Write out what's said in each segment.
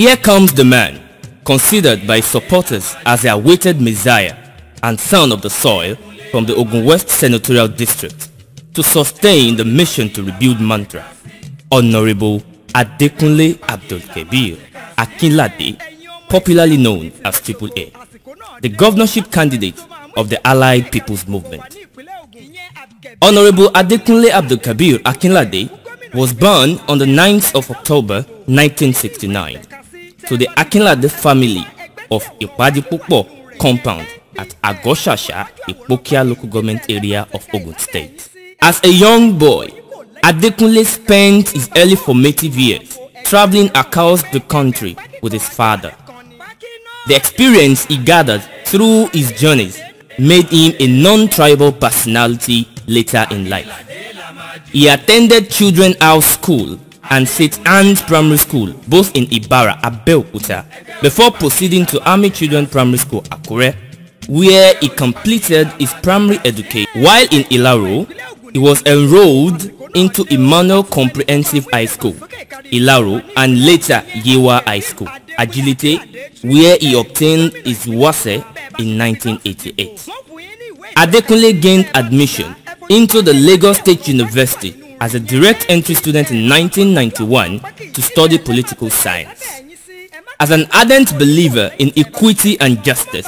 Here comes the man, considered by supporters as the awaited messiah and son of the soil from the Ogun West Senatorial District, to sustain the mission to rebuild Mantra, Honorable Adekunle AbdulKabeer Akinlade, popularly known as AAA, the governorship candidate of the Allied People's Movement. Honorable Adekunle AbdulKabeer Akinlade was born on the 9th of October 1969 to the Akinlade family of Ipadipopo compound at Agoshasha, Ipokia local government area of Ogun State. As a young boy, Adekunle spent his early formative years traveling across the country with his father. The experience he gathered through his journeys made him a non-tribal personality later in life. He attended Children's House School and St. Anne's Primary School, both in Ibara, Abeokuta, before proceeding to Army Children's Primary School, Akure, where he completed his primary education. While in Ilaro, he was enrolled into Emmanuel Comprehensive High School, Ilaro, and later Yewa High School, Agility, where he obtained his WASE in 1988. Adekunle gained admission into the Lagos State University as a direct entry student in 1991 to study political science. As an ardent believer in equity and justice,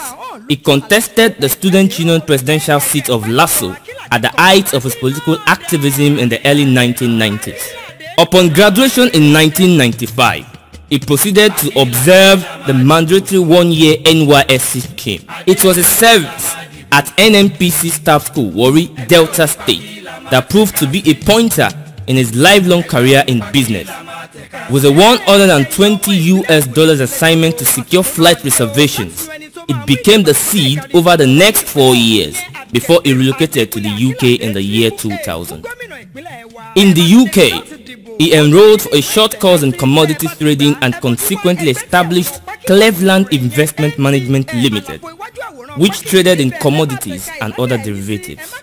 he contested the Student Union presidential seat of Lasso at the height of his political activism in the early 1990s. Upon graduation in 1995, he proceeded to observe the mandatory one-year NYSC scheme. It was a service at NNPC Staff School, Warri, Delta State, that proved to be a pointer in his lifelong career in business. With a $120 assignment to secure flight reservations, it became the seed over the next 4 years before he relocated to the UK in the year 2000. In the UK, he enrolled for a short course in commodities trading and consequently established Cleveland Investment Management Limited, which traded in commodities and other derivatives.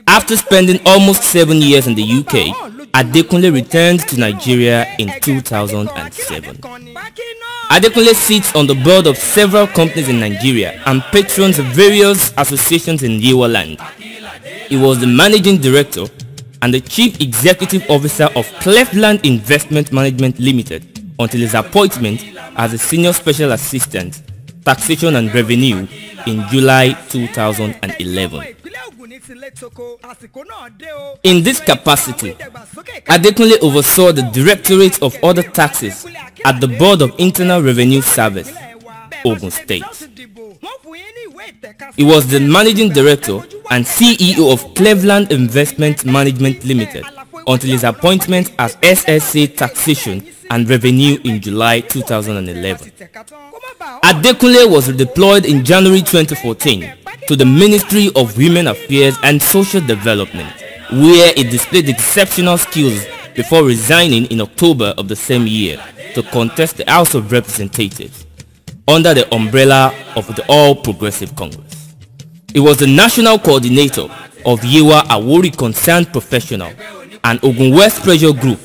After spending almost 7 years in the UK, Adekunle returned to Nigeria in 2007. Adekunle sits on the board of several companies in Nigeria and patrons of various associations in Yewa land. He was the managing director and the chief executive officer of Cleveland Investment Management Limited until his appointment as a senior special assistant, taxation and revenue in July 2011. In this capacity, Adekunle oversaw the Directorate of Other Taxes at the Board of Internal Revenue Service, Ogun State. He was the Managing Director and CEO of Cleveland Investment Management Limited until his appointment as SSA Taxation and Revenue in July 2011. Adekunle was redeployed in January 2014 to the Ministry of Women Affairs and Social Development, where he displayed exceptional skills before resigning in October of the same year to contest the House of Representatives under the umbrella of the All Progressive Congress. He was the national coordinator of Yewa Awori Concerned Professional and Ogun West Pressure Group.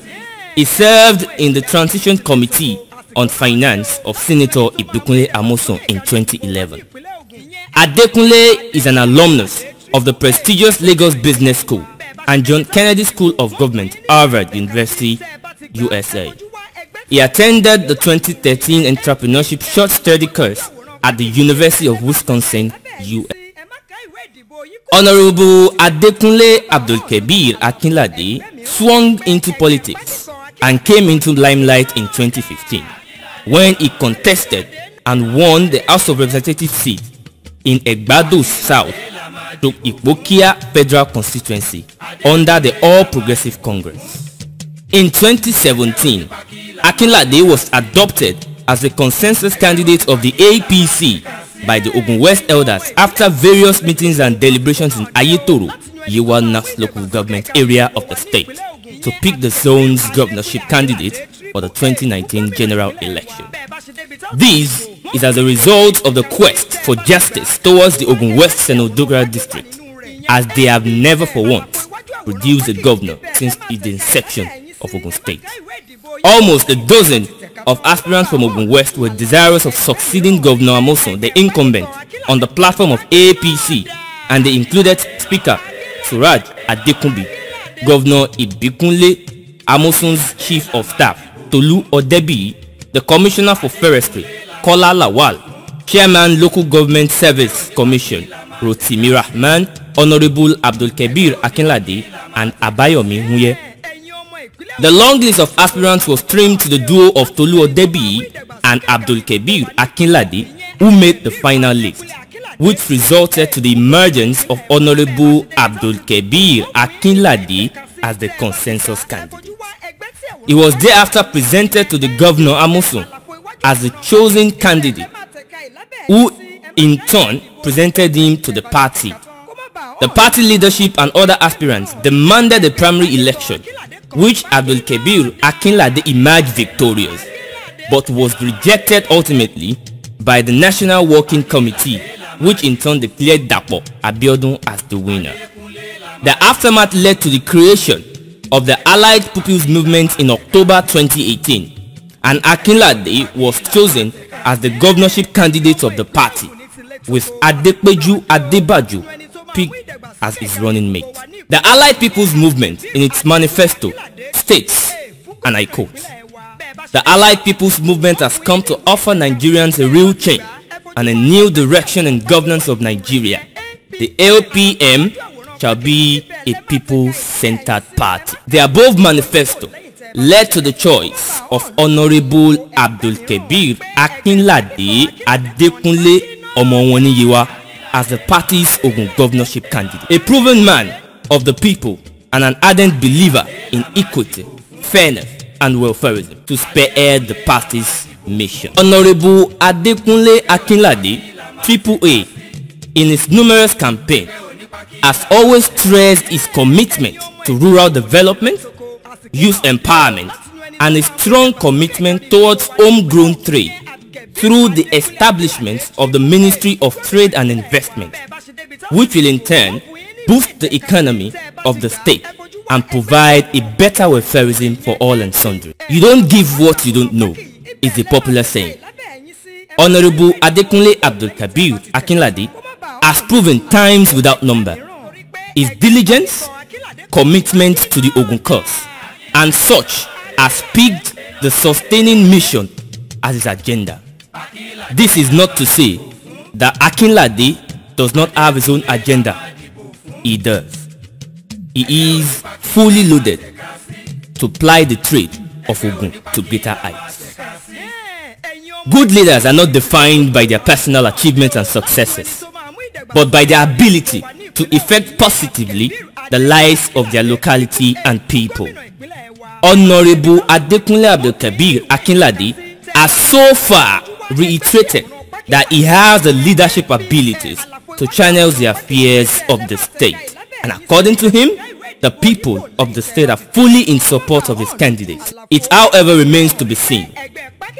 He served in the Transition Committee on Finance of Senator Adekunle Amoson in 2011. Adekunle is an alumnus of the prestigious Lagos Business School and John Kennedy School of Government, Harvard University, USA. He attended the 2013 Entrepreneurship Short Study course at the University of Wisconsin, USA. Honorable Adekunle AbdulKabeer Akinlade swung into politics and came into limelight in 2015 when he contested and won the House of Representatives seat in Egbado South to Ipokia Federal Constituency under the All Progressive Congress. In 2017, Akinlade was adopted as the consensus candidate of the APC by the Ogun West elders after various meetings and deliberations in Ayetoro, Yewa North local government area of the state, to pick the zone's governorship candidate for the 2019 general election. This is as a result of the quest for justice towards the Ogun West Senatorial District, as they have never for once produced a governor since the inception of Ogun State. Almost a dozen of aspirants from Ogun West were desirous of succeeding Governor Amosun, the incumbent, on the platform of APC, and they included Speaker Suraj Adekunle, Governor Adekunle Amosun's Chief of Staff Tolu Odebi, the Commissioner for Forestry Kola Lawal, Chairman Local Government Service Commission Rotimi Rahman, Honorable AbdulKabeer Akinlade, and Abayomi Huye. The long list of aspirants was trimmed to the duo of Tolu Odebi and AbdulKabeer Akinlade, who made the final list, which resulted to the emergence of Honorable AbdulKabeer Akinlade as the consensus candidate. He was thereafter presented to the Governor Amosun as the chosen candidate, who in turn presented him to the party. The party leadership and other aspirants demanded a primary election, which AbdulKabeer Akinlade emerged victorious, but was rejected ultimately by the National Working Committee, which in turn declared Dapo Abiodun as the winner. The aftermath led to the creation of the Allied People's Movement in October 2018, and Akinlade was chosen as the governorship candidate of the party, with Adepeju Adebaju picked as his running mate. The Allied People's Movement in its manifesto states, and I quote, "The Allied People's Movement has come to offer Nigerians a real change and a new direction in governance of Nigeria. The LPM shall be a people-centered party." The above manifesto led to the choice of Honorable AbdulKabeer Akinlade Adekunle Omowoniyiwa as the party's Ogun governorship candidate. A proven man of the people and an ardent believer in equity, fairness, and welfareism to spearhead the party's mission. Honorable Adekunle Akinlade, AAA, in his numerous campaigns, has always stressed his commitment to rural development, youth empowerment, and a strong commitment towards homegrown trade through the establishment of the Ministry of Trade and Investment, which will in turn boost the economy of the state and provide a better welfareism for all and sundry. You don't give what you don't know is a popular saying. Honorable Adekunle AbdulKabeer Akinlade has proven times without number his diligence, commitment to the Ogun cause, and such has picked the sustaining mission as his agenda. This is not to say that Akinlade does not have his own agenda. He does. He is fully loaded to ply the trade of Ogun to greater heights. Good leaders are not defined by their personal achievements and successes, but by their ability to affect positively the lives of their locality and people. Honorable Adekunle AbdulKabeer Akinlade has so far reiterated that he has the leadership abilities to channel the affairs of the state, and according to him, the people of the state are fully in support of his candidates. It however remains to be seen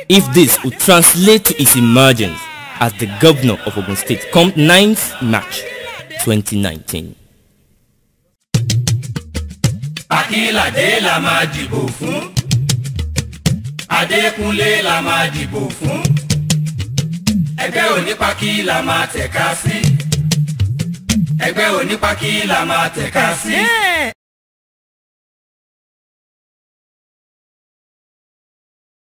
if this will translate to his emergence as the governor of Ogun State come 9th March 2019. Akinlade la máa dìbò fún, Adekunle la máa dìbò fún, ẹgbẹ́ onípákí la máa tẹ̀ka sí, ẹgbẹ́ onípákí la máa tẹ̀ka sí.